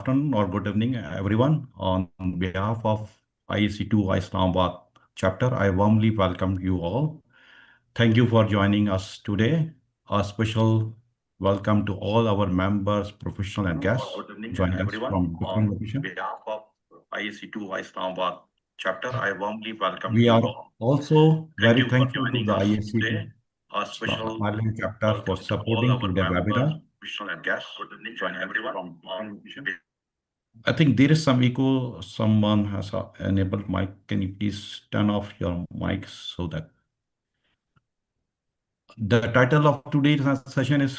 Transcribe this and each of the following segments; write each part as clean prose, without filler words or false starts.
afternoon or good evening, everyone. On behalf of IEC2 Islamabad chapter, I warmly welcome you all. Thank you for joining us today. A special welcome to all our members, professionals, and guests Good evening, joining us everyone. from different On locations. behalf of IEC2 Islamabad chapter, I warmly welcome We you are all. also Thank very you for thankful to joining the us IEC2 today. A special Ireland chapter for welcome to all supporting our today members, webinar. professionals, and guests. Good evening, everyone. From different locations. I think there is some echo. Someone has enabled mic. Can you please turn off your mic so that the title of today's session is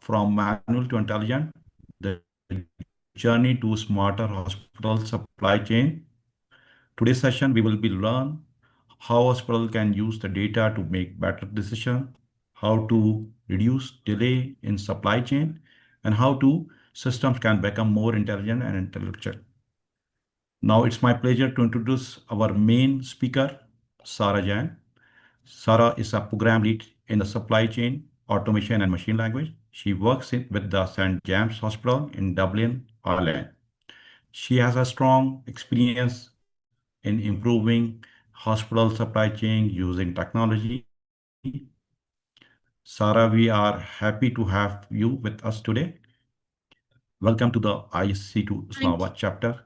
From Manual to Intelligent, the journey to smarter hospital supply chain. Today's session, we will be learn how hospital can use the data to make better decisions, how to reduce delay in supply chain, and how to systems can become more intelligent and intellectual. Now it's my pleasure to introduce our main speaker, Sarah Jain. Sarah is a program lead in the supply chain, automation, and machine language. She works with the St. James Hospital in Dublin, Ireland. She has a strong experience in improving hospital supply chain using technology. Sarah, we are happy to have you with us today. Welcome to the IC2 Thank Islamabad chapter.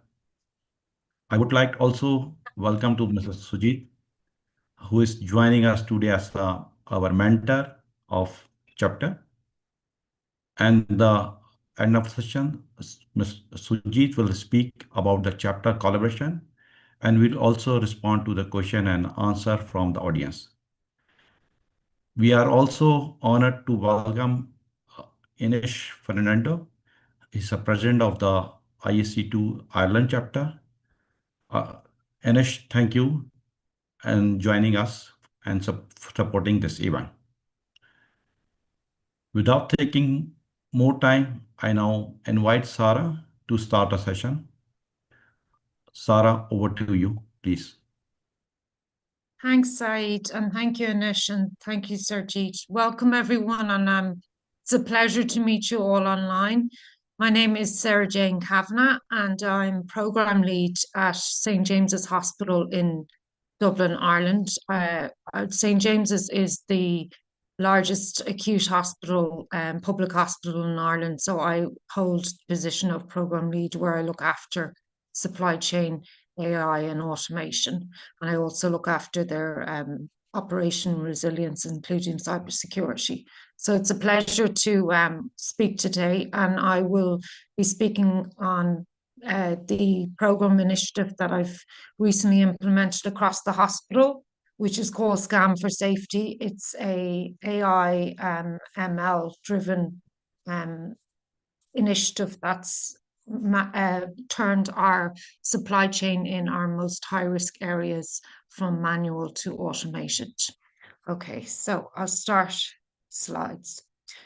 I would like also welcome to Mrs. Sujit, who is joining us today as our mentor of chapter. And the end of session, Ms. Sujit will speak about the chapter collaboration and will also respond to the question and answer from the audience. We are also honored to welcome Inish Fernando. He's the president of the IEC2 Ireland chapter. Inish, thank you and joining us and supporting this event. Without taking more time, I now invite Sarah to start the session. Sarah, over to you, please. Thanks, Saeed, and thank you, Anish, and thank you, Sarjeet. Welcome, everyone, and it's a pleasure to meet you all online. My name is Sarah Jane Kavanagh, and I'm program lead at St. James's Hospital in Dublin, Ireland. St. James's is the largest acute hospital, public hospital in Ireland. So I hold the position of program lead where I look after supply chain, AI and automation. And I also look after their operation resilience, including cybersecurity. So it's a pleasure to speak today, and I will be speaking on the program initiative that I've recently implemented across the hospital, which is called Scam for Safety. It's a AI ML driven initiative that's turned our supply chain in our most high risk areas from manual to automated. Okay, so I'll start slides.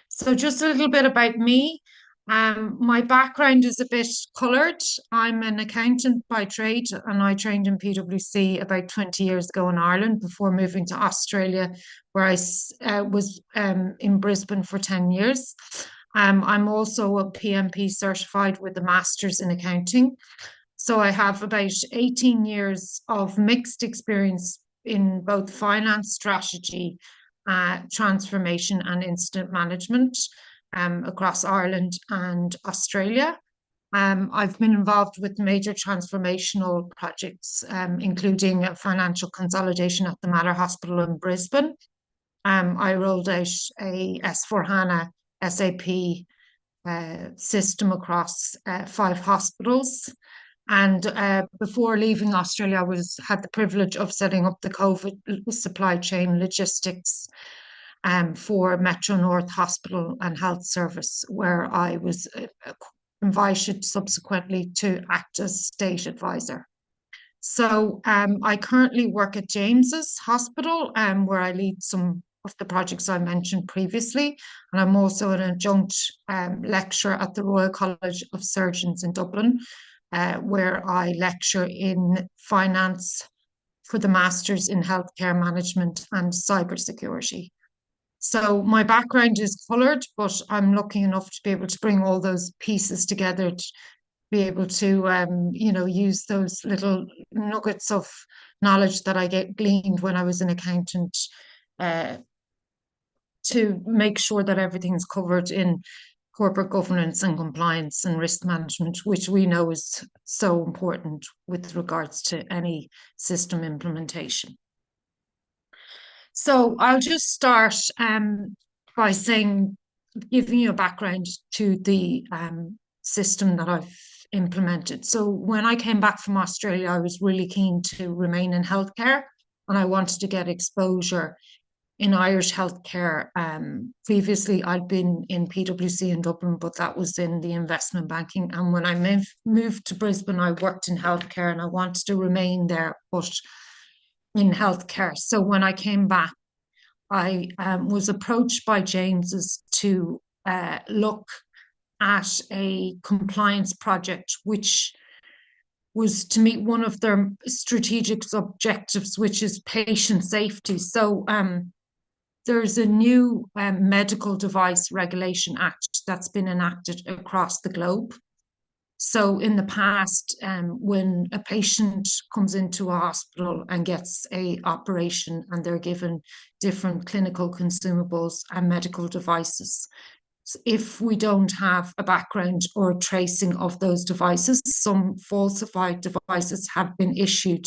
So just a little bit about me. My background is a bit coloured. I'm an accountant by trade, and I trained in PwC about 20 years ago in Ireland before moving to Australia, where I was in Brisbane for 10 years. I'm also a PMP certified with a master's in accounting. So I have about 18 years of mixed experience in both finance strategy, transformation and incident management across Ireland and Australia. I've been involved with major transformational projects, including a financial consolidation at the Mallow Hospital in Brisbane. I rolled out a S4HANA SAP system across 5 hospitals. And before leaving Australia, I had the privilege of setting up the COVID supply chain logistics for Metro North Hospital and Health Service, where I was invited subsequently to act as state advisor. So I currently work at James's Hospital, where I lead some of the projects I mentioned previously. And I'm also an adjunct lecturer at the Royal College of Surgeons in Dublin, where I lecture in finance for the Masters in Healthcare Management and Cybersecurity. So my background is coloured, but I'm lucky enough to be able to bring all those pieces together be able to, use those little nuggets of knowledge that I gleaned when I was an accountant to make sure that everything's covered in corporate governance and compliance and risk management, which we know is so important with regards to any system implementation. So I'll just start by giving you a background to the system that I've implemented. So when I came back from Australia, I was really keen to remain in healthcare, and I wanted to get exposure in Irish healthcare. Previously, I'd been in PwC in Dublin, but that was in the investment banking. And when I moved to Brisbane, I worked in healthcare, and I wanted to remain there, but in healthcare. So when I came back, I was approached by James's to look at a compliance project, which was to meet one of their strategic objectives, which is patient safety. So there's a new Medical Device Regulation Act that's been enacted across the globe. So in the past, when a patient comes into a hospital and gets an operation and they're given different clinical consumables and medical devices, if we don't have a background or tracing of those devices, some falsified devices have been issued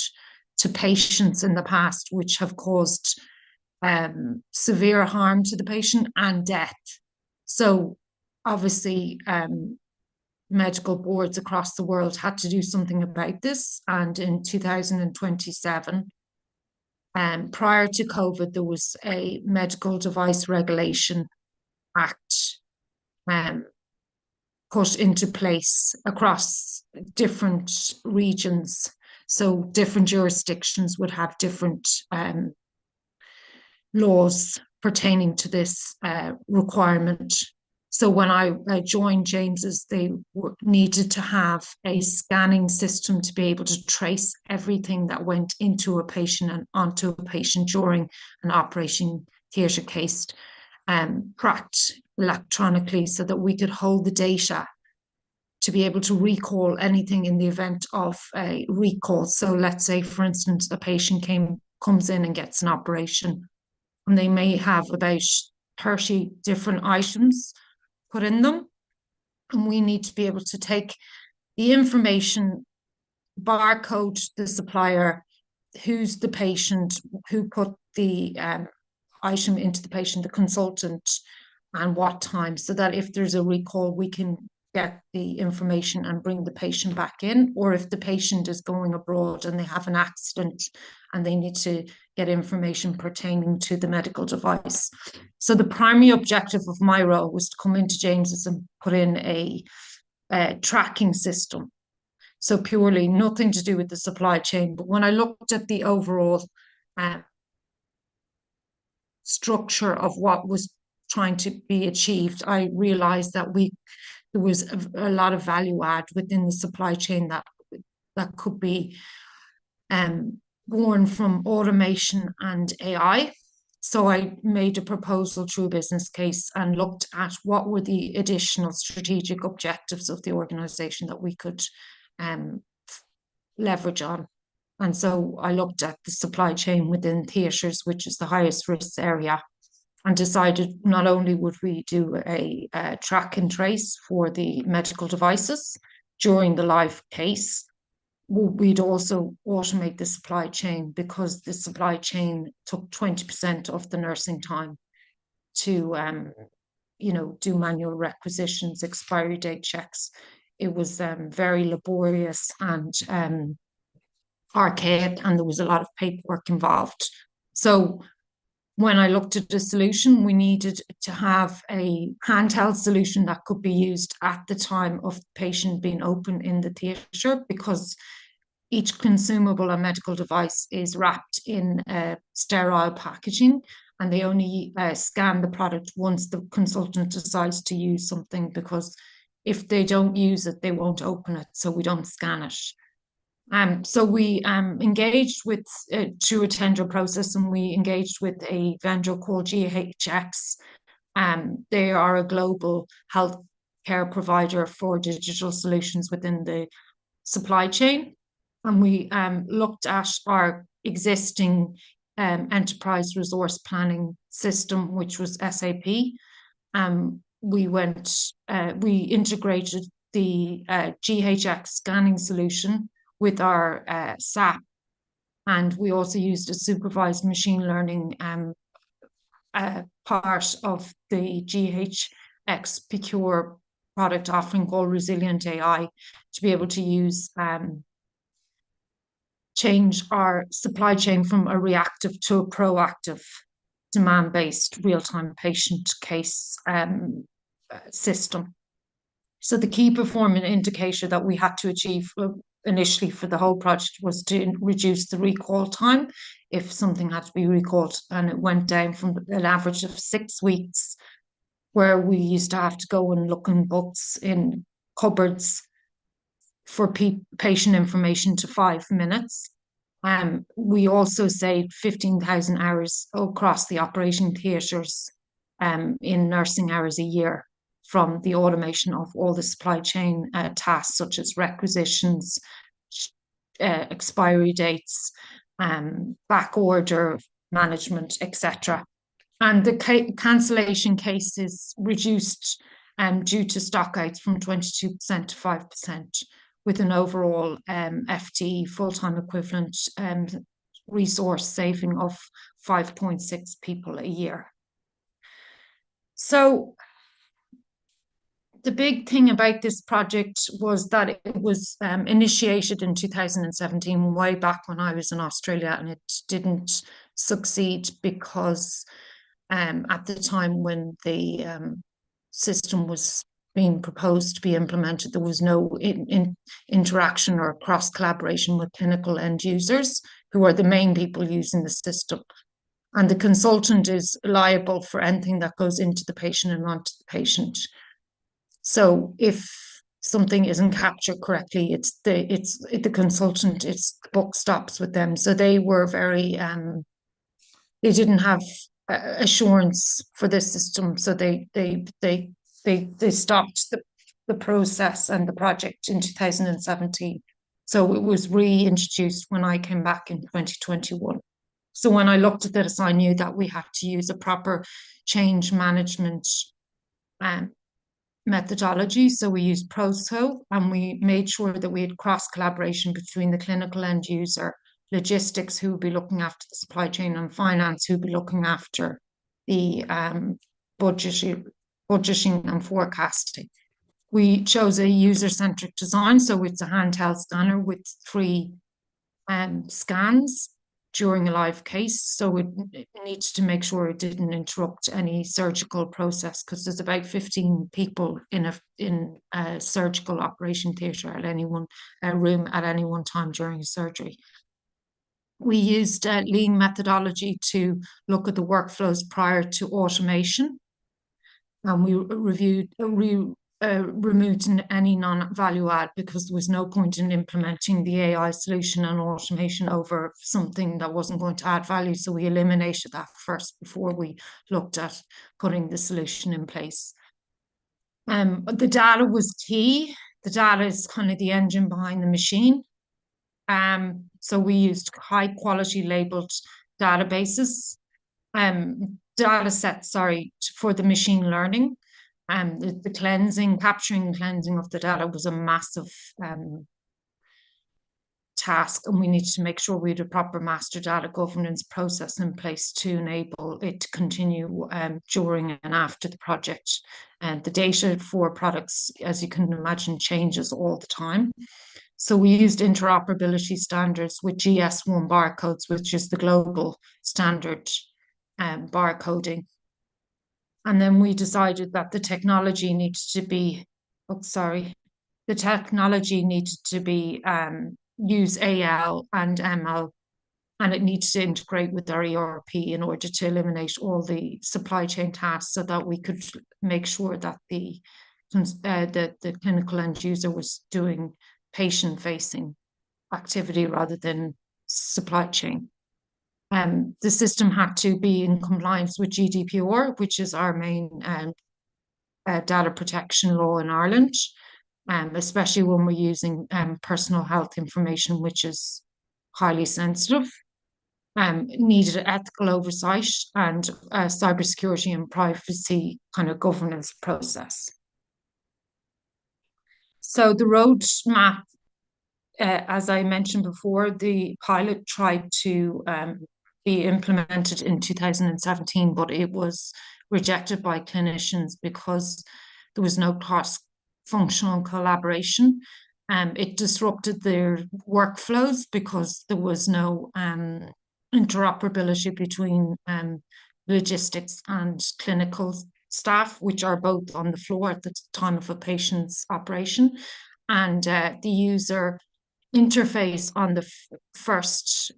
to patients in the past, which have caused severe harm to the patient and death. So obviously, medical boards across the world had to do something about this. And in 2027, prior to COVID, there was a Medical Device Regulation Act put into place across different regions. So different jurisdictions would have different laws pertaining to this requirement. So when I joined James's, they needed to have a scanning system to be able to trace everything that went into a patient and onto a patient during an operation theatre case, tracked electronically, so that we could hold the data to be able to recall anything in the event of a recall. So let's say, for instance, a patient comes in and gets an operation, and they may have about 30 different items put in them. And we need to be able to take the information, barcode the supplier, who's the patient, who put the item into the patient, the consultant, and what time, so that if there's a recall, we can get the information and bring the patient back in. Or if the patient is going abroad and they have an accident and they need to get information pertaining to the medical device. So the primary objective of my role was to come into James's and put in a tracking system. So purely nothing to do with the supply chain. But when I looked at the overall structure of what was trying to be achieved, I realized that there was a lot of value add within the supply chain that could be born from automation and AI. So I made a proposal through a business case and looked at what were the additional strategic objectives of the organization that we could leverage on. And so I looked at the supply chain within theatres, which is the highest risk area, and decided not only would we do a track and trace for the medical devices during the live case, we'd also automate the supply chain, because the supply chain took 20% of the nursing time to do manual requisitions, expiry date checks. It was very laborious and archaic, and there was a lot of paperwork involved. So when I looked at the solution, we needed to have a handheld solution that could be used at the time of the patient being open in the theatre, because each consumable and medical device is wrapped in sterile packaging, and they only scan the product once the consultant decides to use something, because if they don't use it, they won't open it, so we don't scan it. So we engaged with through a tender process, and we engaged with a vendor called GHX. They are a global health care provider for digital solutions within the supply chain. And we looked at our existing enterprise resource planning system, which was SAP. We integrated the GHX scanning solution with our SAP, and we also used a supervised machine learning part of the GHX Procure product offering called Resilient AI to be able to use change our supply chain from a reactive to a proactive demand-based real-time patient case system. So the key performance indicator that we had to achieve initially for the whole project was to reduce the recall time if something had to be recalled, and it went down from an average of 6 weeks, where we used to have to go and look in books in cupboards for patient information to 5 minutes. We also saved 15,000 hours across the operating theatres in nursing hours a year from the automation of all the supply chain tasks, such as requisitions, expiry dates, back order management, etc. And the cancellation cases reduced due to stockouts from 22% to 5%, with an overall FTE full-time equivalent resource saving of 5.6 people a year. So the big thing about this project was that it was initiated in 2017, way back when I was in Australia, and it didn't succeed because at the time when the system was being proposed to be implemented, there was no interaction or cross collaboration with clinical end users, who are the main people using the system. And the consultant is liable for anything that goes into the patient and onto the patient. So if something isn't captured correctly, it's the consultant, it's the buck stops with them. So they were very they didn't have assurance for this system, so they stopped the process and the project in 2017. So it was reintroduced when I came back in 2021. So when I looked at this, I knew that we had to use a proper change management methodology. So we used ProSO, and we made sure that we had cross collaboration between the clinical end user, logistics, who would be looking after the supply chain, and finance, who would be looking after the budgeting and forecasting. We chose a user-centric design, so it's a handheld scanner with 3 scans during a live case. So it needs to make sure it didn't interrupt any surgical process, because there's about 15 people in a surgical operation theatre at any one room at any one time during a surgery. We used lean methodology to look at the workflows prior to automation, and we removed any non-value add, because there was no point in implementing the AI solution and automation over something that wasn't going to add value. So we eliminated that first before we looked at putting the solution in place. The data was key. The data is kind of the engine behind the machine. So we used high quality labeled databases, data sets, for the machine learning. The capturing and cleansing of the data was a massive task, and we needed to make sure we had a proper master data governance process in place to enable it to continue during and after the project. And the data for products, as you can imagine, changes all the time. So we used interoperability standards with GS1 barcodes, which is the global standard barcoding. And then we decided that the technology needed to be, use AL and ML, and it needs to integrate with our ERP in order to eliminate all the supply chain tasks, so that we could make sure that the clinical end user was doing patient-facing activity rather than supply chain. The system had to be in compliance with GDPR, which is our main data protection law in Ireland, especially when we're using personal health information, which is highly sensitive. Needed ethical oversight and cybersecurity and privacy kind of governance process. So the roadmap, as I mentioned before, the pilot tried to be implemented in 2017, but it was rejected by clinicians because there was no cross-functional collaboration. It disrupted their workflows because there was no interoperability between logistics and clinical staff, which are both on the floor at the time of a patient's operation. And the user interface on the first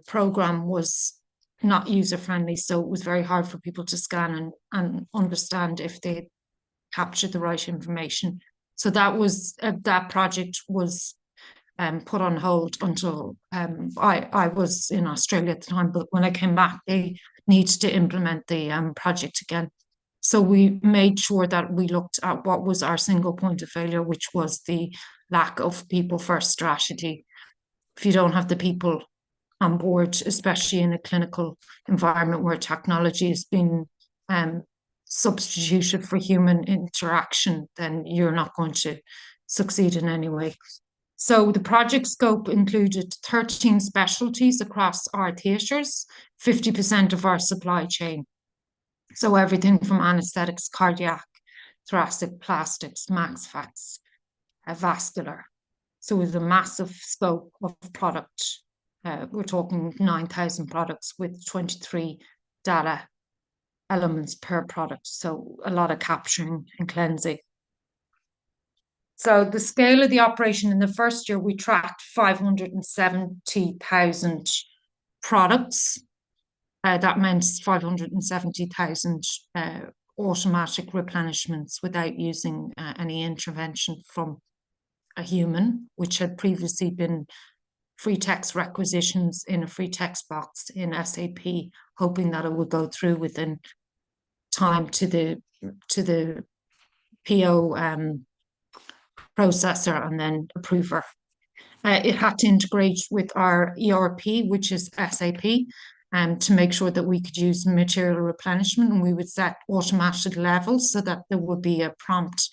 program was not user-friendly, so it was very hard for people to scan and understand if they captured the right information. So that was that project was put on hold until I was in Australia at the time, but when I came back, they needed to implement the project again. So we made sure that we looked at what was our single point of failure, which was the lack of people first strategy. If you don't have the people on board, especially in a clinical environment where technology has been substituted for human interaction, then you're not going to succeed in any way. So the project scope included 13 specialties across our theatres, 50% of our supply chain. So everything from anaesthetics, cardiac, thoracic, plastics, max facs, vascular. So it was a massive scope of product. We're talking 9,000 products with 23 data elements per product. So a lot of capturing and cleansing. So the scale of the operation in the first year, we tracked 570,000 products. That meant 570,000 automatic replenishments without using any intervention from a human, which had previously been free text requisitions in a free text box in SAP, hoping that it would go through within time to the PO processor and then approver. It had to integrate with our ERP, which is SAP, to make sure that we could use material replenishment, and we would set automated levels so that there would be a prompt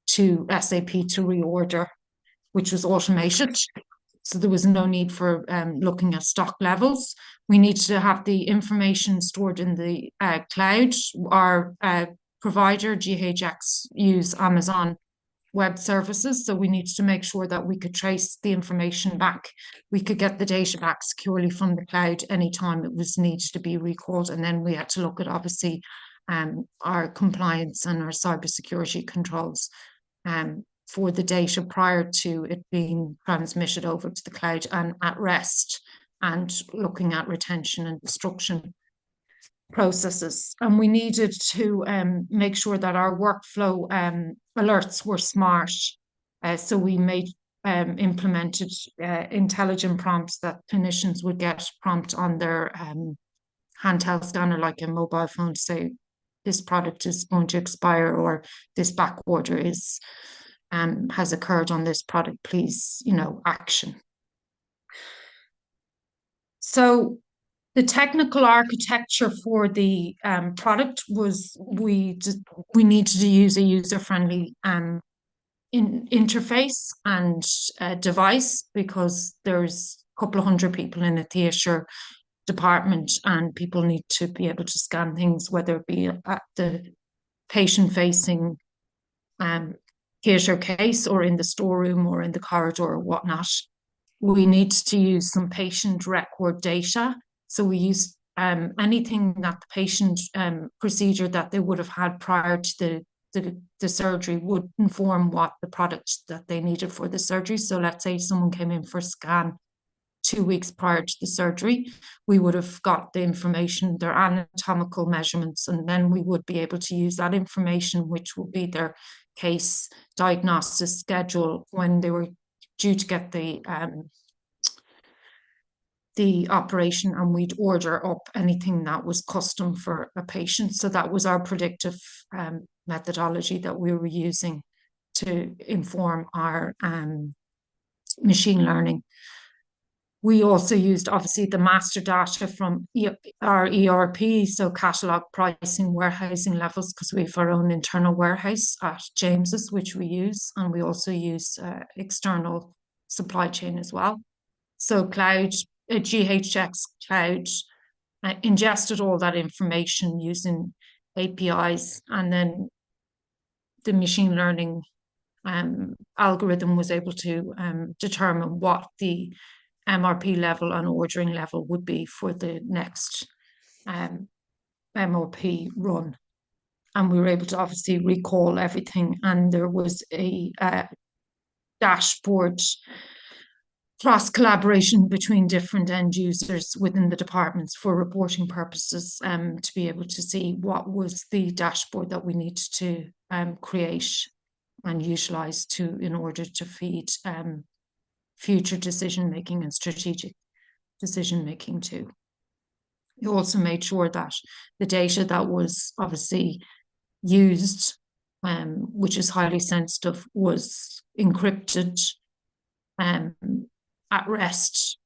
to SAP to reorder, which was automated. So there was no need for looking at stock levels. We needed to have the information stored in the cloud. Our provider, GHX, use Amazon Web Services. So we needed to make sure that we could trace the information back. We could get the data back securely from the cloud anytime it was needed to be recalled. And then we had to look at, obviously, our compliance and our cybersecurity controls for the data prior to it being transmitted over to the cloud and at rest, and looking at retention and destruction processes. And we needed to make sure that our workflow alerts were smart. So we implemented intelligent prompts that clinicians would get prompt on their handheld scanner, like a mobile phone, to say this product is going to expire, or this back order is has occurred on this product, please, action. So the technical architecture for the product was we needed to use a user-friendly interface and device, because there's a couple of hundred people in a theatre department, and people need to be able to scan things, whether it be at the patient-facing theatre case or in the storeroom or in the corridor or whatnot. We need to use some patient record data. So we use anything that the patient procedure that they would have had prior to the surgery would inform what the product that they needed for the surgery. So let's say someone came in for a scan 2 weeks prior to the surgery, we would have got the information, their anatomical measurements, and then we would be able to use that information, which will be their case diagnosis schedule, when they were due to get the operation, and we'd order up anything that was custom for a patient. So that was our predictive methodology that we were using to inform our machine learning. We also used, obviously, the master data from our ERP, so catalog, pricing, warehousing levels, because we have our own internal warehouse at James's, which we use, and we also use external supply chain as well. So cloud, GHX cloud, ingested all that information using APIs, and then the machine learning algorithm was able to determine what the MRP level and ordering level would be for the next MRP run. And we were able to obviously recall everything. And there was a dashboard cross collaboration between different end users within the departments for reporting purposes, to be able to see what was the dashboard that we needed to create and utilize in order to feed future decision making and strategic decision making too. It also made sure that the data that was obviously used, which is highly sensitive, was encrypted at rest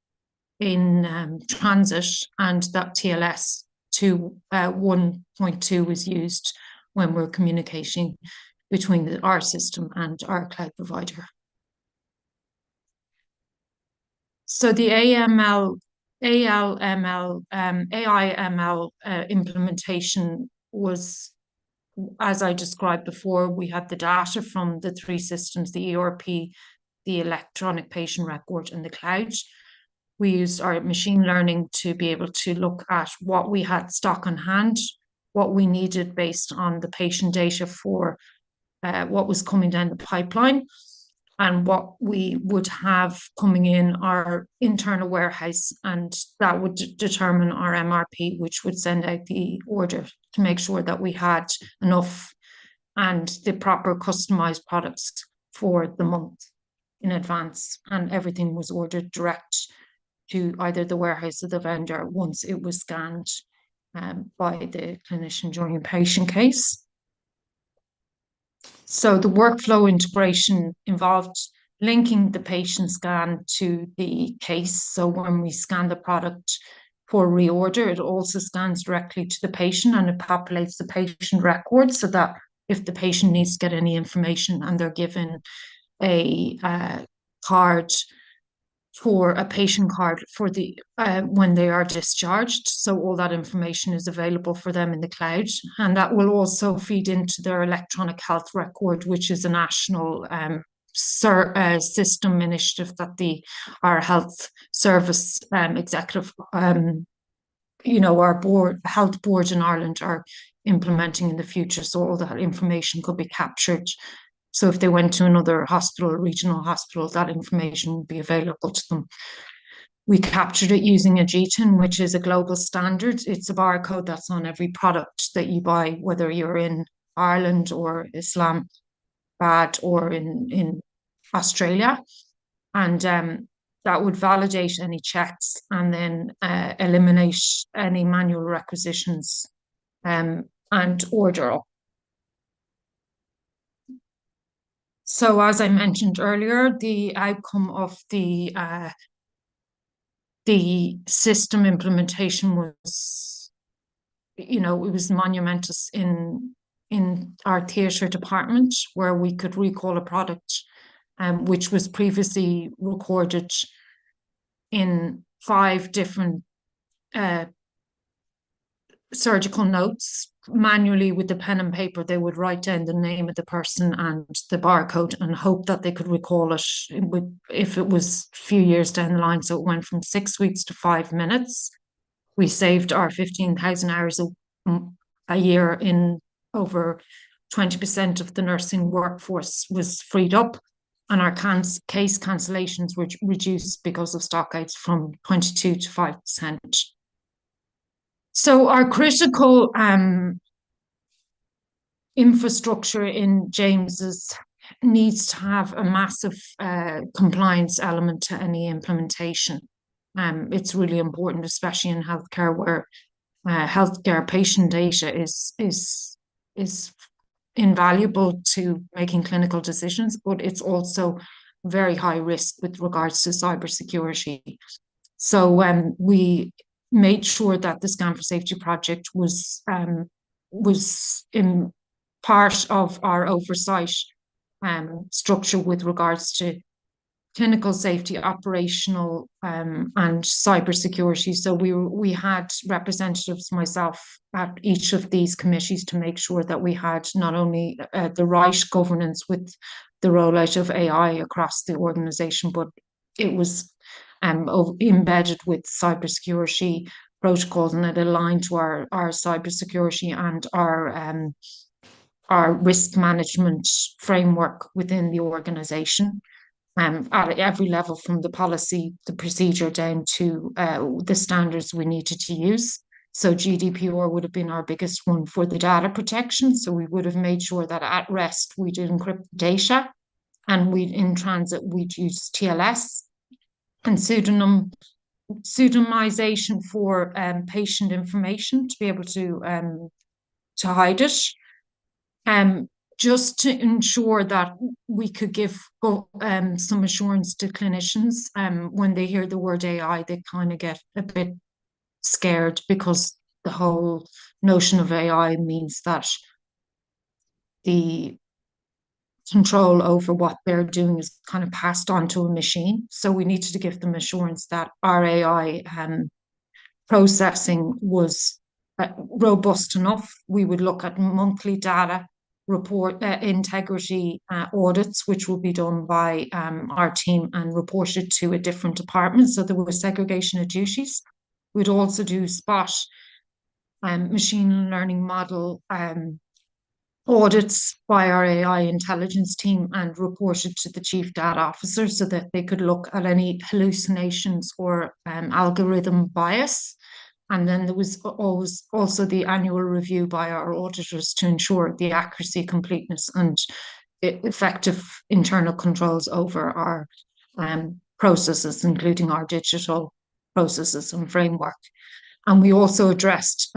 in transit, and that TLS 1.2 was used when we're communicating between our system and our cloud provider. So the AIML implementation was, as I described before, we had the data from the three systems, the ERP, the electronic patient record, and the cloud. We used our machine learning to be able to look at what we had stock on hand, what we needed based on the patient data for what was coming down the pipeline, and what we would have coming in our internal warehouse, and that would determine our MRP, which would send out the order to make sure that we had enough and the proper customized products for the month in advance, and everything was ordered direct to either the warehouse or the vendor once it was scanned by the clinician during a patient case. So the workflow integration involved linking the patient scan to the case. So when we scan the product for reorder, it also scans directly to the patient, and it populates the patient record, so that if the patient needs to get any information and they're given a card, for a patient card for the when they are discharged, so all that information is available for them in the cloud, and that will also feed into their electronic health record, which is a national system initiative that our health service executive, our health board in Ireland are implementing in the future, so all that information could be captured. So if they went to another hospital, regional hospital, that information would be available to them. We captured it using a GTIN, which is a global standard. It's a barcode that's on every product that you buy, whether you're in Ireland or Islamabad or in Australia. And that would validate any checks and then eliminate any manual requisitions and order up. So as I mentioned earlier, the outcome of the system implementation was, it was monumentous in our theatre department, where we could recall a product which was previously recorded in 5 different surgical notes. Manually with the pen and paper, they would write down the name of the person and the barcode and hope that they could recall it if it was a few years down the line. So it went from 6 weeks to 5 minutes. We saved our 15,000 hours a year. In over 20% of the nursing workforce was freed up, and our case cancellations were reduced because of stockouts from 22 to 5%. So our critical infrastructure in James's needs to have a massive compliance element to any implementation. It's really important, especially in healthcare, where healthcare patient data is invaluable to making clinical decisions, but it's also very high risk with regards to cybersecurity. So we made sure that the Scan for Safety project was in part of our oversight structure with regards to clinical safety, operational, and cybersecurity. So we had representatives, myself, at each of these committees to make sure that we had not only the right governance with the rollout of AI across the organisation, but it was embedded with cybersecurity protocols, and it aligned to our cybersecurity and our risk management framework within the organisation. At every level, from the policy, the procedure, down to the standards we needed to use. So GDPR would have been our biggest one for the data protection. So we would have made sure that at rest we'd encrypt data, and in transit we'd use TLS and pseudonymization for patient information to be able to hide it. Just to ensure that we could give some assurance to clinicians. When they hear the word AI, they kind of get a bit scared, because the whole notion of AI means that the control over what they're doing is kind of passed on to a machine. So we needed to give them assurance that our AI processing was robust enough. We would look at monthly data report integrity audits, which will be done by our team and reported to a different department. So there was segregation of duties. We'd also do spot machine learning model audits by our AI intelligence team and reported to the chief data officer, so that they could look at any hallucinations or algorithm bias. And then there was always also the annual review by our auditors to ensure the accuracy, completeness, and effective internal controls over our processes, including our digital processes and framework. And we also addressed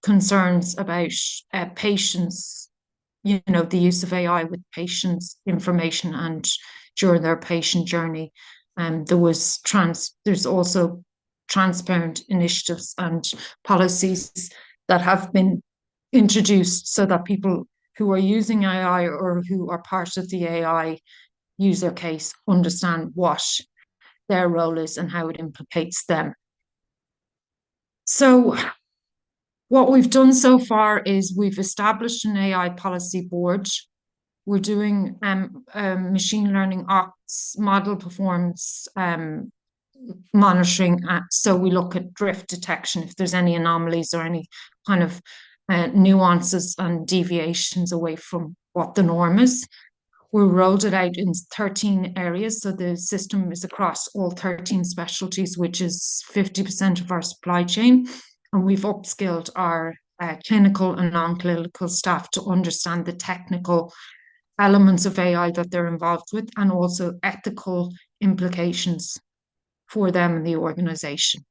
concerns about patients, the use of AI with patients' information and during their patient journey. There's also transparent initiatives and policies that have been introduced so that people who are using AI or who are part of the AI user case understand what their role is and how it implicates them. So what we've done so far is we've established an AI policy board. We're doing machine learning ops model performance monitoring. So we look at drift detection, if there's any anomalies or any kind of nuances and deviations away from what the norm is. We rolled it out in 13 areas. So the system is across all 13 specialties, which is 50% of our supply chain. And we've upskilled our clinical and non-clinical staff to understand the technical elements of AI that they're involved with, and also ethical implications for them and the organization.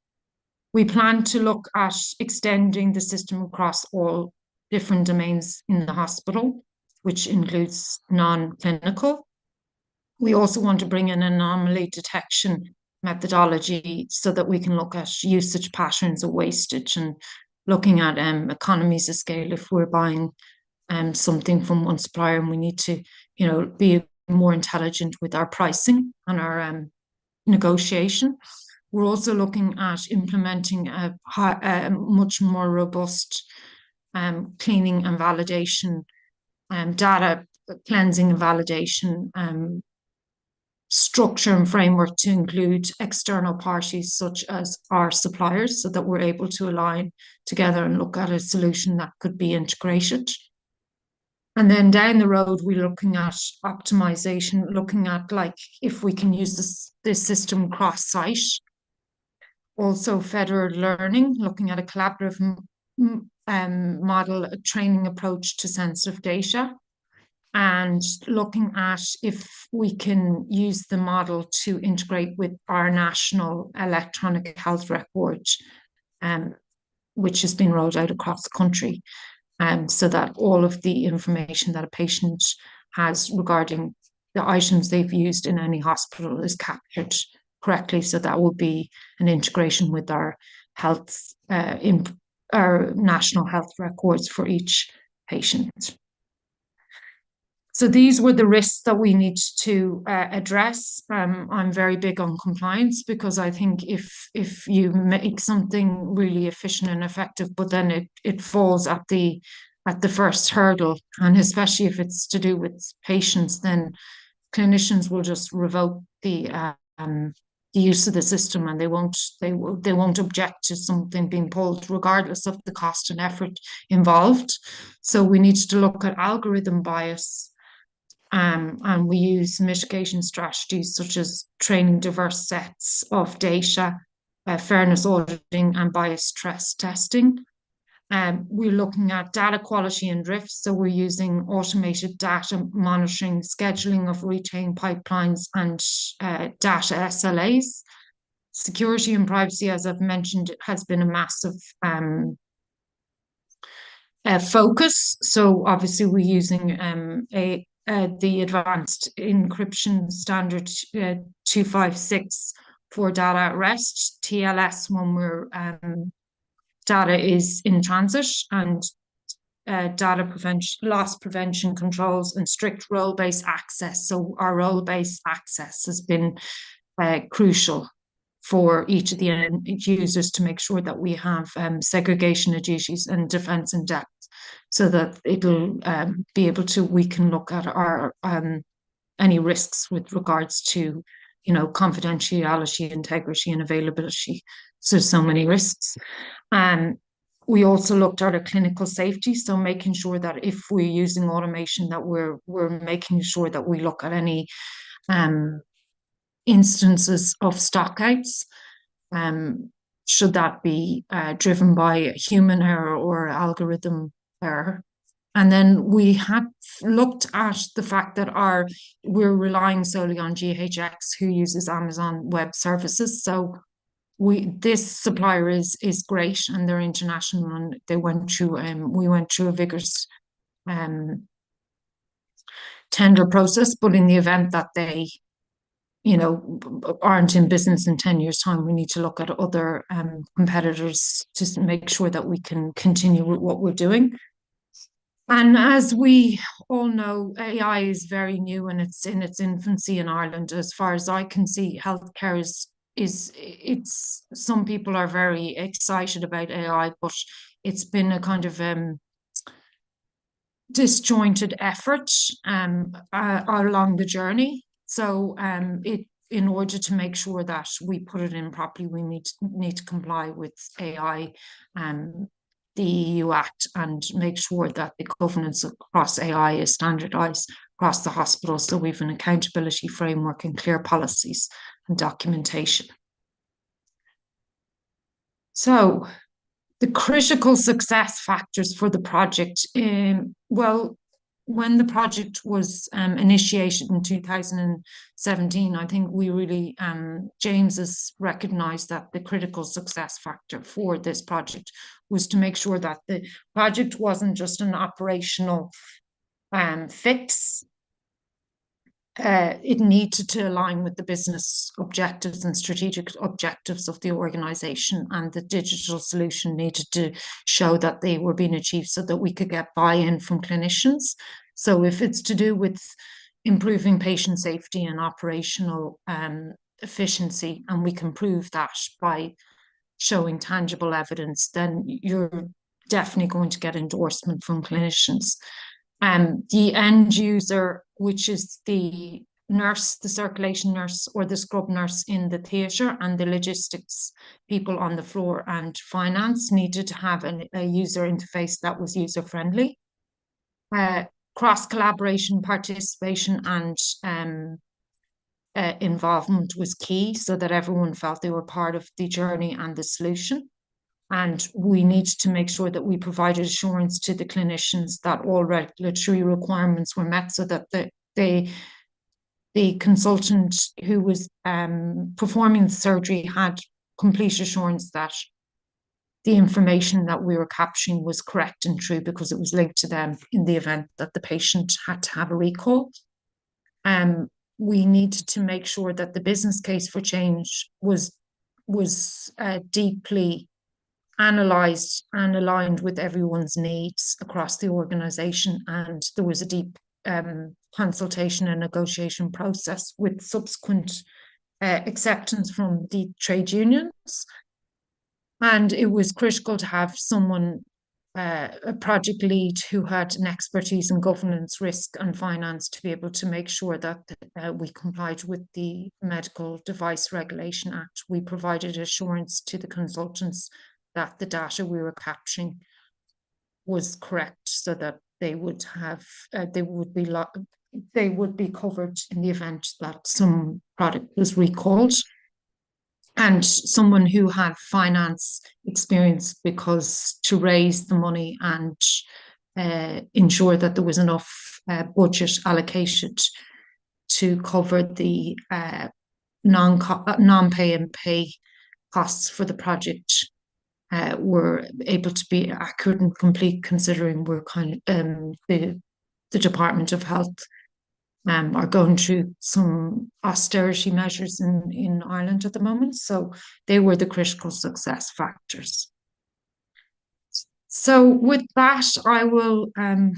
We plan to look at extending the system across all different domains in the hospital, which includes non-clinical. We also want to bring in an anomaly detection methodology so that we can look at usage patterns of wastage and looking at economies of scale if we're buying something from one supplier, and we need to, be more intelligent with our pricing and our negotiation. We're also looking at implementing a much more robust cleaning and validation, data cleansing and validation structure and framework to include external parties such as our suppliers, so that we're able to align together and look at a solution that could be integrated. And then down the road, we're looking at optimization, looking at if we can use this system cross-site. Also federated learning, looking at a collaborative model, a training approach to sensitive data, and looking at if we can use the model to integrate with our national electronic health record, which has been rolled out across the country. so that all of the information that a patient has regarding the items they've used in any hospital is captured correctly. So that will be an integration with our health, in our national health records for each patient. So these were the risks that we need to address. I'm very big on compliance, because I think if you make something really efficient and effective, but then it falls at the first hurdle, and especially if it's to do with patients, then clinicians will just revoke the use of the system, and they won't object to something being pulled, regardless of the cost and effort involved. So we need to look at algorithm bias. And we use mitigation strategies such as training diverse sets of data, fairness auditing, and bias stress testing. We're looking at data quality and drift. So we're using automated data monitoring, scheduling of retained pipelines, and data SLAs. Security and privacy, as I've mentioned, has been a massive focus. So obviously we're using the advanced encryption standard 256 for data at rest, TLS when we're data is in transit, and data prevention, loss prevention controls, and strict role-based access. So our role-based access has been crucial for each of the end users to make sure that we have segregation of duties and defence in depth, so that it'll be able to, we can look at our any risks with regards to, confidentiality, integrity, and availability. So many risks. We also looked at our clinical safety, so making sure that if we're using automation, that we're making sure that we look at any instances of stockouts. Should that be driven by human error or algorithm error? And then we had looked at the fact that we're relying solely on GHX, who uses Amazon Web Services. So this supplier is great, and they're international, and we went through a vigorous tender process. But in the event that they aren't in business in 10 years' time, we need to look at other competitors to make sure that we can continue with what we're doing. And as we all know, AI is very new, and it's in its infancy in Ireland. As far as I can see, healthcare it's some people are very excited about AI, but it's been a kind of disjointed effort along the journey. So in order to make sure that we put it in properly, we need to comply with AI, the EU Act, and make sure that the governance across AI is standardised across the hospital. So we have an accountability framework and clear policies and documentation. So the critical success factors for the project. Well, when the project was initiated in 2017, I think we really, James has recognised that the critical success factor for this project was to make sure that the project wasn't just an operational fix. It needed to align with the business objectives and strategic objectives of the organisation, and the digital solution needed to show that they were being achieved, so that we could get buy-in from clinicians. So if it's to do with improving patient safety and operational efficiency, and we can prove that by showing tangible evidence, then you're definitely going to get endorsement from clinicians. The end user, which is the nurse, the circulation nurse or the scrub nurse in the theatre, and the logistics people on the floor and finance, needed to have a user interface that was user-friendly. Cross-collaboration, participation, and involvement was key, so that everyone felt they were part of the journey and the solution. And we need to make sure that we provided assurance to the clinicians that all regulatory requirements were met, so that the consultant who was performing the surgery had complete assurance that the information that we were capturing was correct and true because it was linked to them in the event that the patient had to have a recall. We needed to make sure that the business case for change was deeply analysed and aligned with everyone's needs across the organisation, and there was a deep consultation and negotiation process with subsequent acceptance from the trade unions. And it was critical to have someone, a project lead who had an expertise in governance, risk and finance to be able to make sure that we complied with the Medical Device Regulation Act. We provided assurance to the consultants that the data we were capturing was correct so that they would have, they would be covered in the event that some product was recalled. And someone who had finance experience, because to raise the money and ensure that there was enough budget allocated to cover the non-pay and pay costs for the project, were able to be accurate and complete, considering we're kind of the Department of Health are going through some austerity measures in Ireland at the moment. So they were the critical success factors. So with that, I will hand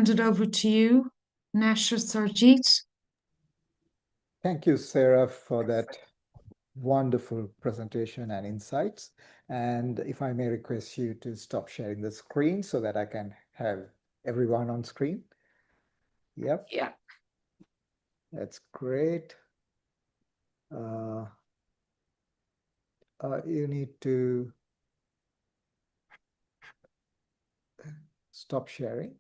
it over to you, Nesh or Sarjeet. Thank you, Sarah, for that wonderful presentation and insights. And if I may request you to stop sharing the screen so that I can have everyone on screen. Yep. Yeah. That's great. You need to stop sharing.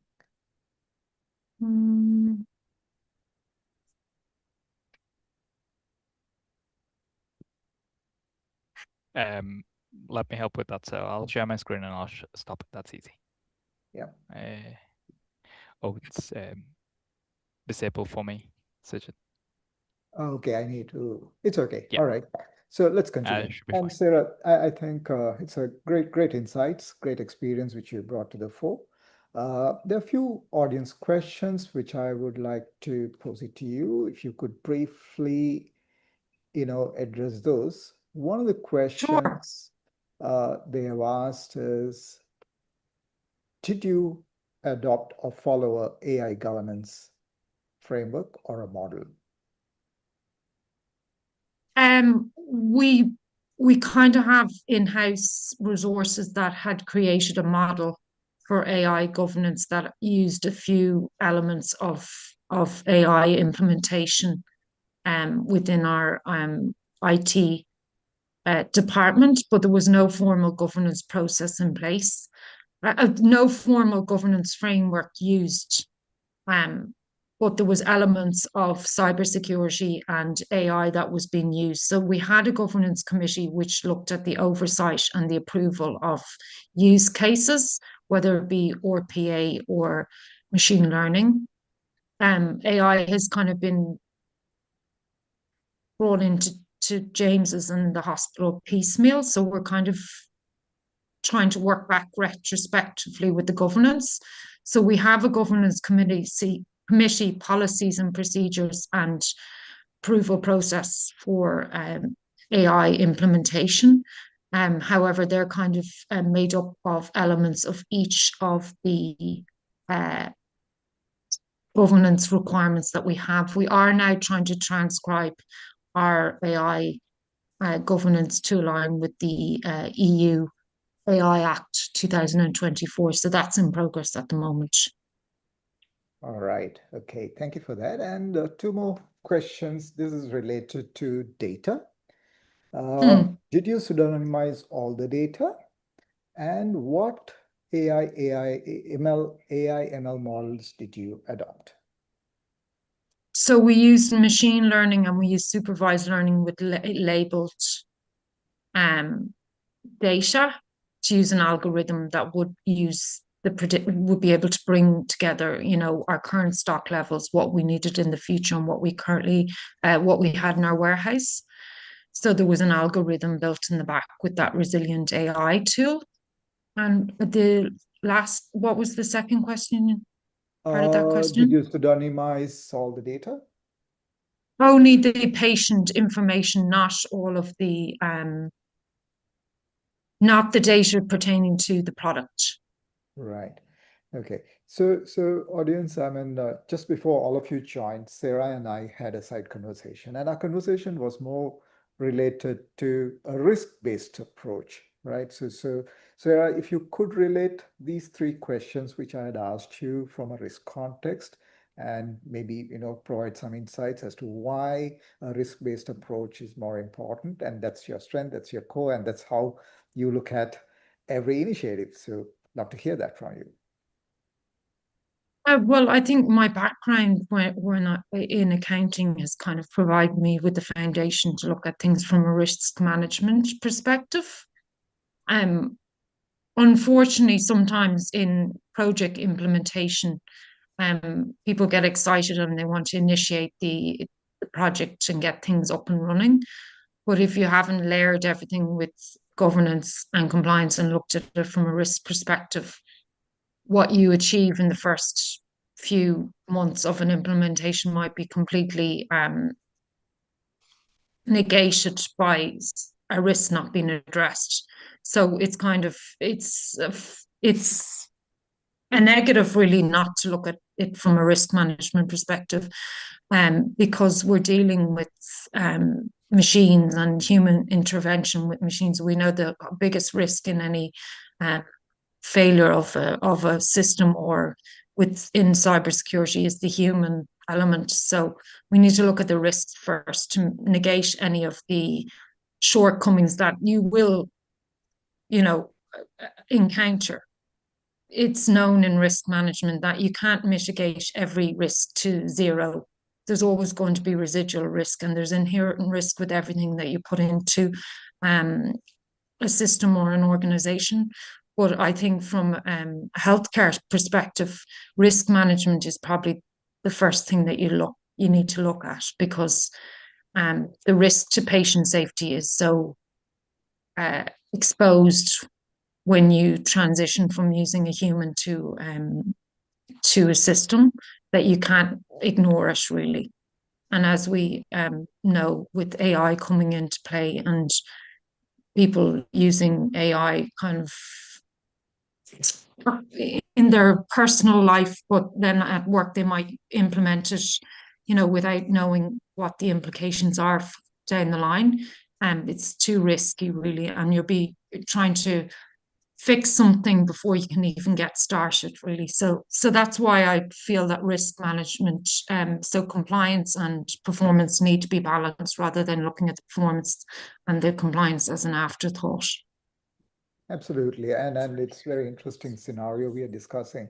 Let me help with that. So I'll share my screen and I'll stop it. That's easy. Yeah. It's disabled for me. Okay, I need to. It's okay. Yeah. All right. So let's continue. And Sarah, I think it's a great insights, great experience which you brought to the fore. There are a few audience questions which I would like to pose it to you. If you could briefly, address those. One of the questions they have asked is, did you adopt or follow a AI governance framework or a model? We kind of have in-house resources that had created a model for AI governance that used a few elements of AI implementation within our IT department, but there was no formal governance process in place, no formal governance framework used. But there was elements of cybersecurity and AI that was being used. So we had a governance committee which looked at the oversight and the approval of use cases, whether it be RPA or machine learning. AI has kind of been brought into James's and the hospital piecemeal. So we're kind of trying to work back retrospectively with the governance. So we have a governance committee, policies and procedures and approval process for AI implementation. However, they're kind of made up of elements of each of the governance requirements that we have. We are now trying to transcribe our AI governance to align with the EU AI Act 2024. So that's in progress at the moment. All right. Okay. Thank you for that. And two more questions. This is related to data. Did you pseudonymize all the data? And what AI/ML models did you adopt? So we used machine learning and we used supervised learning with labeled data to use an algorithm that would use would be able to bring together, our current stock levels, what we needed in the future, and what we currently, what we had in our warehouse. So there was an algorithm built in the back with that resilient AI tool And what was the second question? Part of that Did question? you pseudonymize all the data? Only the patient information, not all of the not the data pertaining to the product. Right. Okay. So audience, I mean, just before all of you joined, Sarah and I had a side conversation, and our conversation was more related to a risk-based approach, right? So Sarah, if you could relate these three questions which I had asked you from a risk context, and maybe, provide some insights as to why a risk-based approach is more important, and that's your strength, that's your core, and that's how you look at every initiative. So love to hear that from you. Well, I think my background when in accounting has kind of provided me with the foundation to look at things from a risk management perspective. Unfortunately, sometimes in project implementation, people get excited and they want to initiate the project and get things up and running. But if you haven't layered everything with governance and compliance and looked at it from a risk perspective, what you achieve in the first few months of an implementation might be completely negated by a risk not being addressed. So it's kind of it's a negative really not to look at it from a risk management perspective, because we're dealing with machines and human intervention with machines. We know the biggest risk in any failure of a system or within cybersecurity is the human element. So we need to look at the risks first to negate any of the shortcomings that you will, encounter. It's known in risk management that you can't mitigate every risk to zero. There's always going to be residual risk, and there's inherent risk with everything that you put into a system or an organization. But I think from a healthcare perspective, risk management is probably the first thing that you need to look at, because the risk to patient safety is so exposed when you transition from using a human to a system, that you can't ignore it really. And as we know, with AI coming into play and people using AI kind of in their personal life, but then at work they might implement it, without knowing what the implications are down the line. It's too risky really, and you'll be trying to fix something before you can even get started really. So that's why I feel that risk management, so compliance and performance need to be balanced rather than looking at the performance and the compliance as an afterthought. Absolutely. And it's very interesting scenario we are discussing.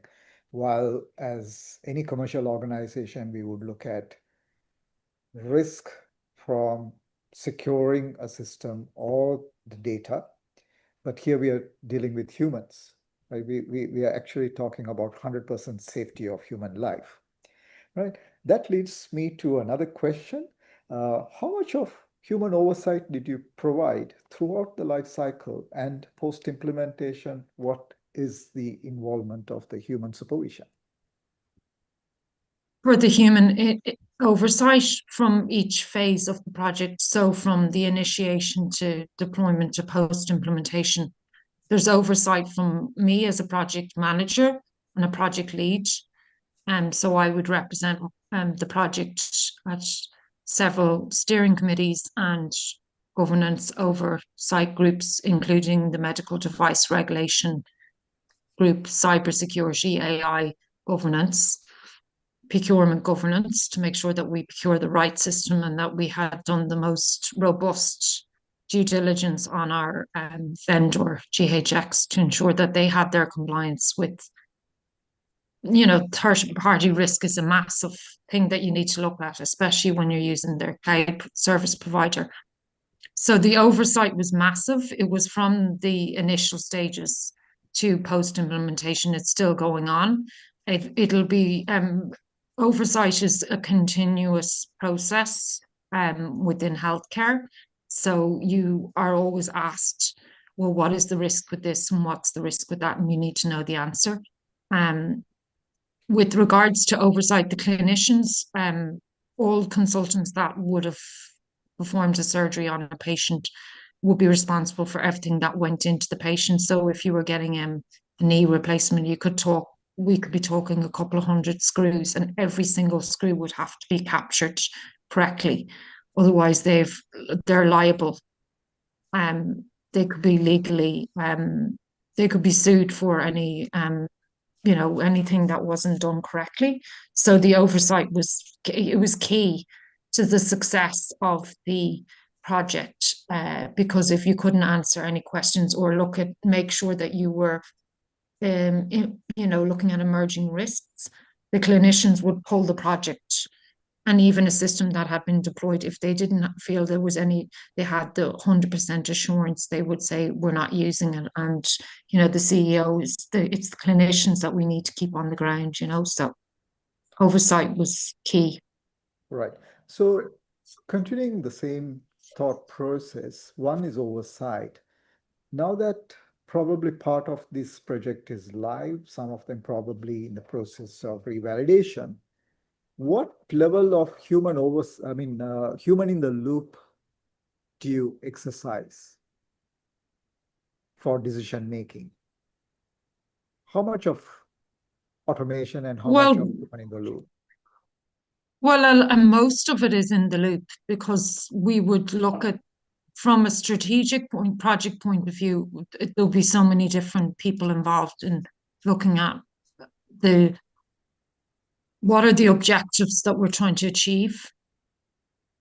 While as any commercial organization, we would look at risk from securing a system or the data, but here we are dealing with humans, right? We are actually talking about 100% safety of human life, right? That leads me to another question. How much of human oversight did you provide throughout the life cycle, and post-implementation, what is the involvement of the human supervision? For the human oversight from each phase of the project, so from the initiation to deployment to post-implementation, there's oversight from me as a project manager and a project lead. And so I would represent the project at several steering committees and governance oversight groups, including the medical device regulation group, cybersecurity, AI governance, procurement governance, to make sure that we procure the right system and that we had done the most robust due diligence on our vendor, GHX, to ensure that they had their compliance with, third-party risk is a massive thing that you need to look at, especially when you're using their cloud service provider. So the oversight was massive. It was from the initial stages to post-implementation. It's still going on. It'll be oversight is a continuous process within healthcare. So you are always asked well, what is the risk with this and what's the risk with that? And you need to know the answer. With regards to oversight, the clinicians, all consultants that would have performed a surgery on a patient would be responsible for everything that went into the patient. So if you were getting a knee replacement, we could be talking a couple of hundred screws, and every single screw would have to be captured correctly. Otherwise, they're liable. They could be legally, they could be sued for any anything that wasn't done correctly. So the oversight was key to the success of the project, because if you couldn't answer any questions or make sure that you were looking at emerging risks, the clinicians would pull the project. And even a system that had been deployed, if they didn't feel they had the 100% assurance, they would say, we're not using it. And, the CEO, it's the clinicians that we need to keep on the ground, so oversight was key. Right. So continuing the same thought process, one is oversight. Now that probably part of this project is live, some of them probably in the process of revalidation, what level of human in the loop do you exercise for decision making? How much of automation and how much of human in the loop? Well, most of it is in the loop, because we would look at, from a strategic project point of view, there'll be so many different people involved in looking at what are the objectives that we're trying to achieve?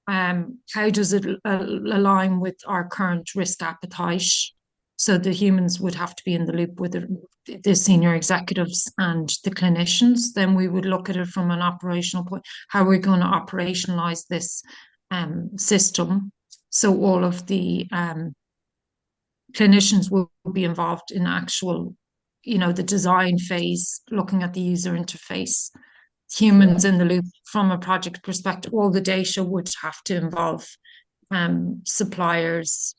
How does it align with our current risk appetite? So the humans would have to be in the loop with the senior executives and the clinicians. Then we would look at it from an operational point. How are we going to operationalize this system? So all of the clinicians will be involved in actual, the design phase, looking at the user interface. Humans in the loop from a project perspective. All the data would have to involve suppliers,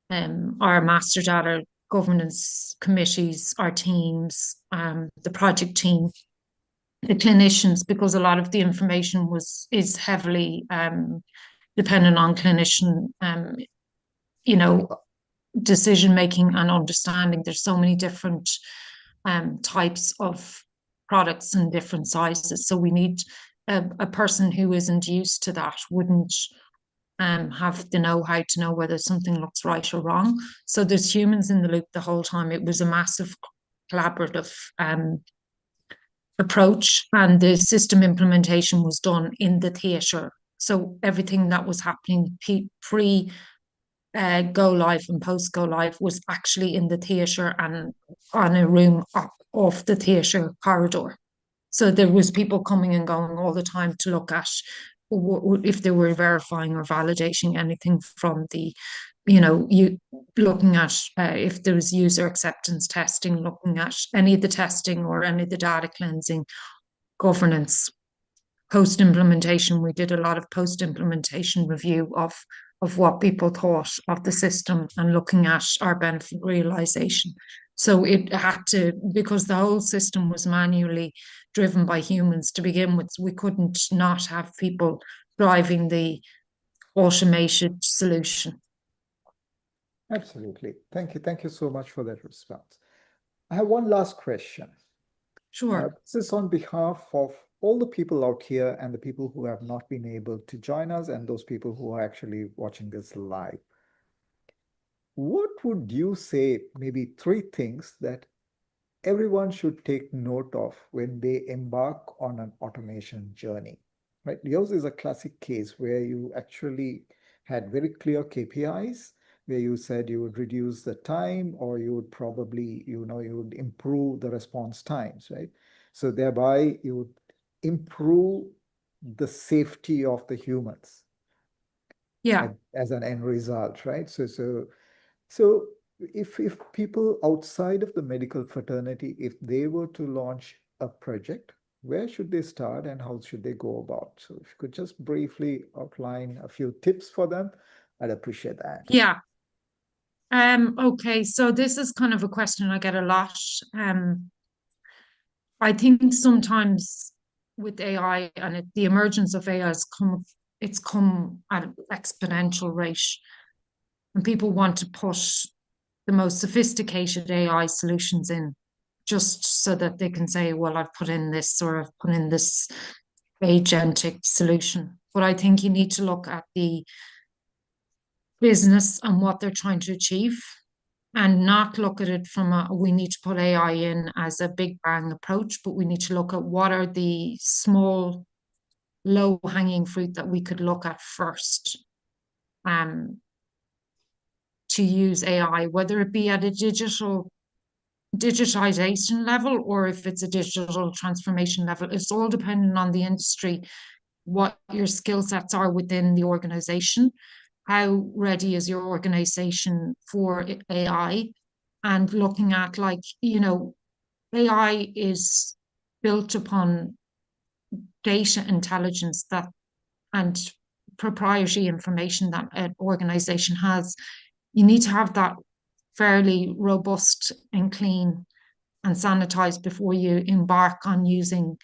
our master data governance committees, our teams, the project team, the clinicians, because a lot of the information is heavily dependent on clinician, decision making and understanding. There's so many different types of products and different sizes, so we need a person who isn't used to that, wouldn't have the know-how to know whether something looks right or wrong. So there's humans in the loop the whole time. It was a massive collaborative approach, and the system implementation was done in the theatre. So everything that was happening pre go live and post go live was actually in the theatre and on a room off the theatre corridor. So there was people coming and going all the time to look at if they were verifying or validating anything from the, you looking at if there was user acceptance testing, looking at any of the testing or any of the data cleansing, governance. Post implementation, we did a lot of post implementation review of what people thought of the system and looking at our benefit realization. So it had to, because the whole system was manually driven by humans to begin with, we couldn't not have people driving the automated solution. Absolutely. Thank you. Thank you so much for that response. I have one last question. Sure. This is on behalf of all the people out here and the people who have not been able to join us and those people who are actually watching this live. What would you say, maybe 3 things that everyone should take note of when they embark on an automation journey? Right? Yours is a classic case where you actually had very clear KPIs, where you said you would reduce the time, or you would probably, you would improve the response times, right? So thereby you would improve the safety of the humans. Yeah. As an end result, right? So if people outside of the medical fraternity, if they were to launch a project, where should they start and how should they go about? So if you could just briefly outline a few tips for them, I'd appreciate that. Yeah. Okay, so this is kind of a question I get a lot. I think sometimes with AI and the emergence of AI it's come at an exponential rate, and people want to put the most sophisticated AI solutions in just so that they can say, well, I've put in this or I've put in this agentic solution. But I think you need to look at the business and what they're trying to achieve and not look at it from we need to put AI in as a big bang approach, but we need to look at what are the small, low hanging fruit that we could look at first to use AI, whether it be at a digitization level or if it's a digital transformation level. It's all dependent on the industry, what your skill sets are within the organization, how ready is your organization for AI, and looking at, like, AI is built upon data intelligence that and proprietary information that an organization has. You need to have that fairly robust and clean and sanitized before you embark on using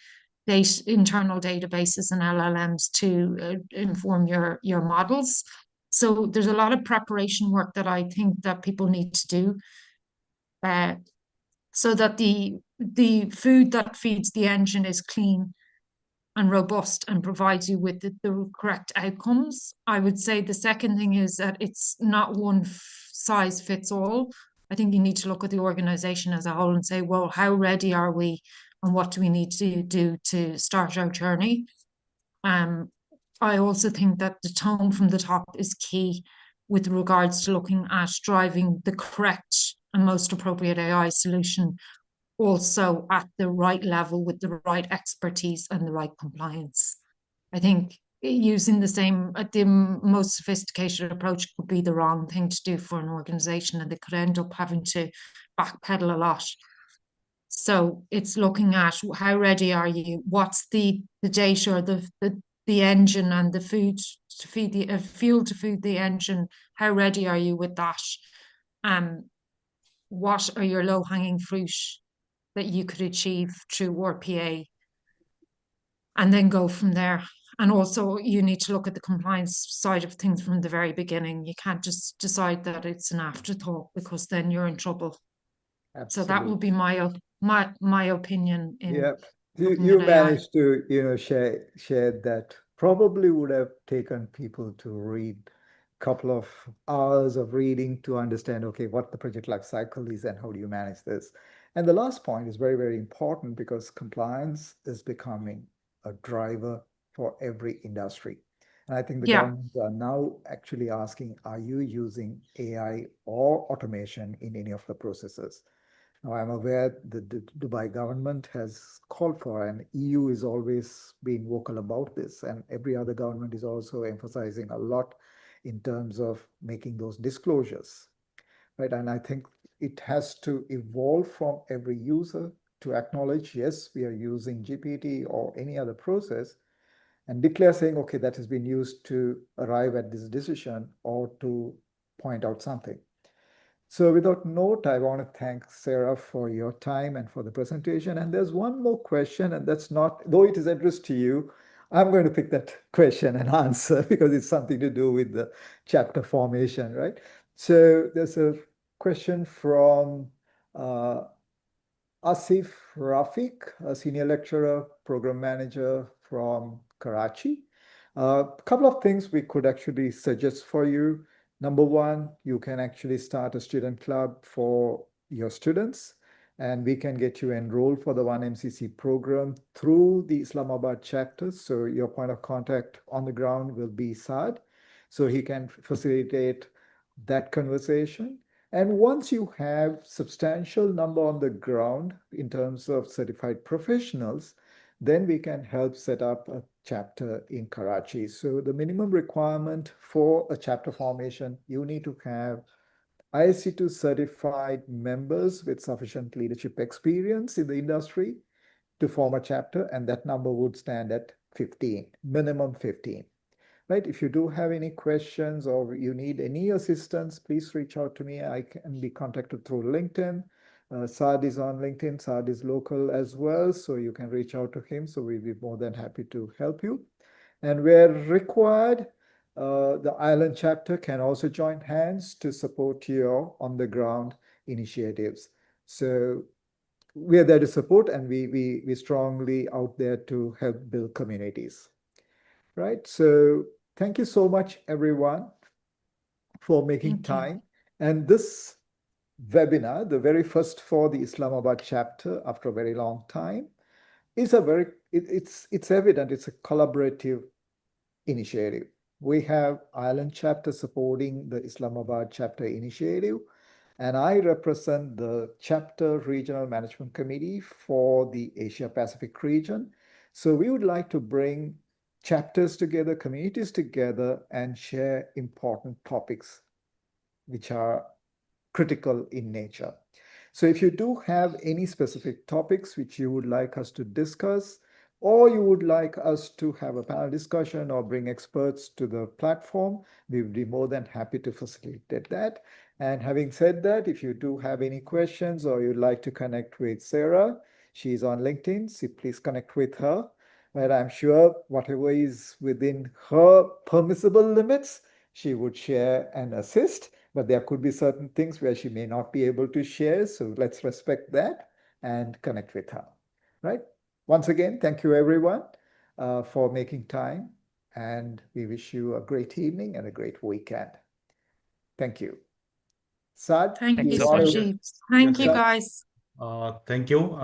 internal databases and LLMs to inform your models. So there's a lot of preparation work that I think that people need to do so that the food that feeds the engine is clean and robust and provides you with the correct outcomes. I would say the second thing is that it's not one size fits all. I think you need to look at the organization as a whole and say, well, how ready are we and what do we need to do to start our journey? I also think that the tone from the top is key with regards to looking at driving the correct and most appropriate AI solution, also at the right level with the right expertise and the right compliance. I think using the most sophisticated approach could be the wrong thing to do for an organization, and they could end up having to backpedal a lot. So it's looking at how ready are you? What's the data or the engine and the food to feed the fuel to feed the engine? How ready are you with that? What are your low hanging fruit that you could achieve through RPA, and then go from there. And also you need to look at the compliance side of things from the very beginning. You can't just decide that it's an afterthought, because then you're in trouble. Absolutely. So that would be my opinion. You managed to share that. Probably would have taken people to read a couple of hours of reading to understand, okay, what the project life cycle is and how do you manage this. And the last point is very, very important, because compliance is becoming a driver for every industry. And I think the governments are now actually asking, are you using AI or automation in any of the processes? Now, I'm aware that the Dubai government has called for, and EU is always being vocal about this, and every other government is also emphasizing a lot in terms of making those disclosures, right? And I think it has to evolve from every user to acknowledge, yes, we are using GPT or any other process, and declare saying, okay, that has been used to arrive at this decision or to point out something. So without note, I want to thank Sarah for your time and for the presentation. And there's one more question, and that's not, though it is addressed to you, I'm going to pick that question and answer because it's something to do with the chapter formation, right? So there's a question from Asif Rafiq, a senior lecturer, program manager from Karachi. A couple of things we could actually suggest for you. Number one, you can actually start a student club for your students, and we can get you enrolled for the 1MCC program through the Islamabad chapter. So your point of contact on the ground will be Saad. So he can facilitate that conversation. And once you have substantial number on the ground in terms of certified professionals, then we can help set up a chapter in Karachi. So the minimum requirement for a chapter formation, you need to have ISC2 certified members with sufficient leadership experience in the industry to form a chapter, and that number would stand at 15, minimum 15. right? If you do have any questions or you need any assistance, please reach out to me. I can be contacted through LinkedIn. Saad is on LinkedIn. Saad is local as well, so you can reach out to him. So we'll be more than happy to help you. And where required, the island chapter can also join hands to support your on-the-ground initiatives. So we're there to support, and we strongly out there to help build communities, right? So thank you so much, everyone, for making time. And this webinar, the very first for the Islamabad chapter after a very long time, is it's evident it's a collaborative initiative. We have Ireland chapter supporting the Islamabad chapter initiative, and I represent the chapter regional management committee for the Asia Pacific region. So we would like to bring chapters together, communities together, and share important topics which are critical in nature. So if you do have any specific topics which you would like us to discuss, or you would like us to have a panel discussion or bring experts to the platform, we would be more than happy to facilitate that. And having said that, if you do have any questions or you'd like to connect with Sarah, she's on LinkedIn, so please connect with her. But I'm sure whatever is within her permissible limits, she would share and assist. But there could be certain things where she may not be able to share. So let's respect that and connect with her, right? Once again, thank you, everyone, for making time. And we wish you a great evening and a great weekend. Thank you. Saad, Thank you, so much. Sajid. Thank you, guys. Thank you.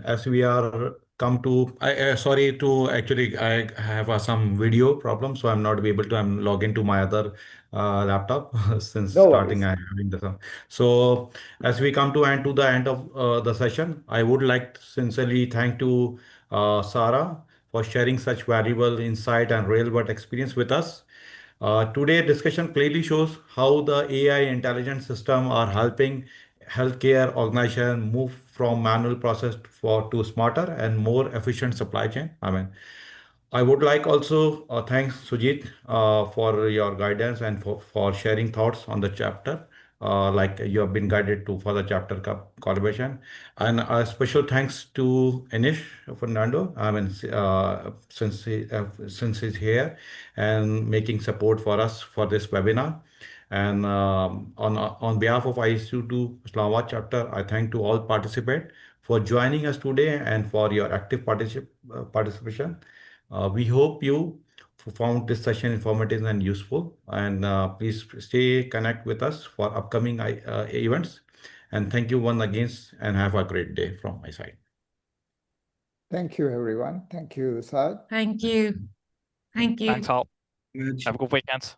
As we are come to, sorry to actually, I have some video problem, so I'm not able to. I'm log into my other laptop since No starting. worries. I'm having the. So as we come to the end of the session, I would like to sincerely thank to Sarah for sharing such valuable insight and real world experience with us. Today's discussion clearly shows how the AI intelligent system are helping healthcare organization move from manual process to smarter and more efficient supply chain. I would like also thanks Sujit for your guidance and for sharing thoughts on the chapter. Like you have been guided to for the chapter collaboration, and a special thanks to Anish Fernando. Since he's here and making support for us for this webinar. And on behalf of ISU2 Islamabad chapter, I thank to all participants for joining us today and for your active participation. We hope you found this session informative and useful. And please stay connect with us for upcoming events. And thank you once again, and have a great day from my side. Thank you, everyone. Thank you, Saad. Thank you. Thank you. Thanks all. Have a good weekend.